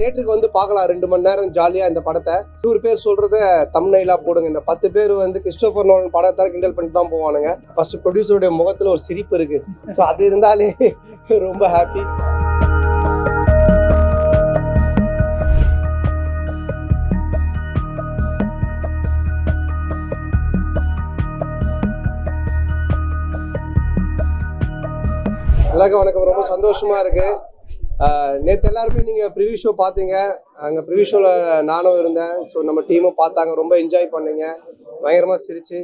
தியேட்டருக்கு வந்து பார்க்கலாம் 2 மணி நேரம் ஜாலியாக இந்த படத்தை. 100 பேர் சொல்கிறத தம்ப்நெயிலாக போடுங்க. இந்த 10 பேர் வந்து கிறிஸ்டோபர் நோலன் படத்தை கிண்டல் பண்ணிட்டு தான் போவானுங்க. ஃபர்ஸ்ட் ப்ரொடியூசருடைய முகத்தில் ஒரு சிரிப்பு இருக்கு. ஸோ அது இருந்தாலே ரொம்ப ஹாப்பி. எல்லாருக்கும் வணக்கம். ரொம்ப சந்தோஷமா இருக்கு. நேற்று எல்லாருமே நீங்கள் ப்ரிவியூ ஷோ பார்த்தீங்க. அங்கே ப்ரிவியூ ஷோவில் நானும் இருந்தேன். ஸோ நம்ம டீமும் பார்த்தாங்க. ரொம்ப என்ஜாய் பண்ணீங்க, பயங்கரமாக சிரிச்சு.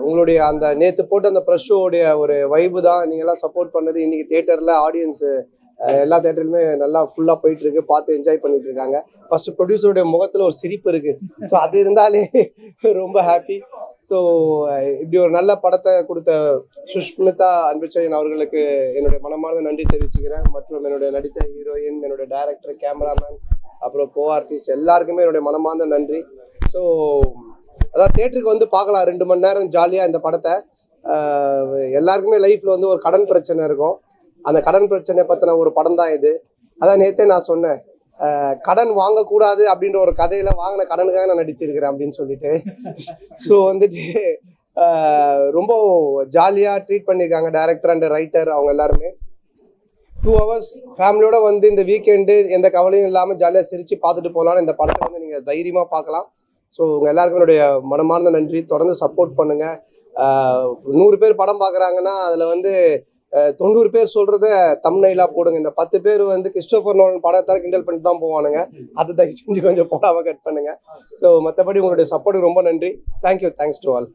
உங்களுடைய அந்த நேற்று போட்டு அந்த ப்ரெஷ் ஷோவுடைய ஒரு வைப்பு தான் நீங்கள்லாம் சப்போர்ட் பண்ணது. இன்றைக்கி தியேட்டரில் ஆடியன்ஸு எல்லா தேட்டர்லையுமே நல்லா ஃபுல்லாக போயிட்டுருக்கு, பார்த்து என்ஜாய் பண்ணிட்டு இருக்காங்க. ஃபர்ஸ்ட் ப்ரொடியூசருடைய முகத்தில் ஒரு சிரிப்பு இருக்குது. ஸோ அது இருந்தாலே ரொம்ப ஹாப்பி. ஸோ இப்படி ஒரு நல்ல படத்தை கொடுத்த சுஷ்மிதா அன்புச்செழியன் அவர்களுக்கு என்னுடைய மனமார்ந்த நன்றி தெரிவிச்சுக்கிறேன். மற்றும் என்னுடைய நடித்த ஹீரோயின், என்னுடைய டைரக்டர், கேமராமேன், அப்புறம் கோ ஆர்டிஸ்ட் எல்லாருக்குமே என்னுடைய மனமார்ந்த நன்றி. ஸோ அதான் தியேட்டருக்கு வந்து பார்க்கலாம் 2 மணி நேரம் ஜாலியாக இந்த படத்தை. எல்லாருக்குமே லைஃப்பில் வந்து ஒரு கடன் பிரச்சனை இருக்கும். அந்த கடன் பிரச்சனை பற்றின ஒரு படம் தான் இது. அதான் நேற்றே நான் சொன்னேன், கடன் வாங்கக்கூடாது அப்படின்ற ஒரு கதையில வாங்கின கடனுக்காக நான் நடிச்சிருக்கிறேன் அப்படின்னு சொல்லிட்டு. ஸோ வந்துட்டு ரொம்ப ஜாலியாக ட்ரீட் பண்ணியிருக்காங்க டைரக்டர் அண்ட் ரைட்டர் அவங்க எல்லாருமே. 2 hours ஃபேமிலியோட வந்து இந்த வீக்கெண்டு எந்த கவலையும் இல்லாமல் ஜாலியாக சிரித்து பார்த்துட்டு போகலான்னு இந்த படத்தை வந்து நீங்கள் தைரியமாக பார்க்கலாம். ஸோ உங்கள் எல்லாருக்கும் என்னுடைய மனமார்ந்த நன்றி. தொடர்ந்து சப்போர்ட் பண்ணுங்கள். 100 பேர் படம் பார்க்குறாங்கன்னா அதில் வந்து 90 பேர் சொல்கிறத தம்ப்நெயிலாக போடுங்க. இந்த 10 பேர் வந்து கிறிஸ்டோபர் நோலன் படத்தை கிண்டல் பண்ணிட்டு தான் போவானுங்க. அதை தயவு செஞ்சு கொஞ்சம் போடாமல் கட் பண்ணுங்கள். ஸோ மற்றபடி உங்களுடைய சப்போர்ட்டுக்கு ரொம்ப நன்றி. தேங்க்யூ. Thanks to all.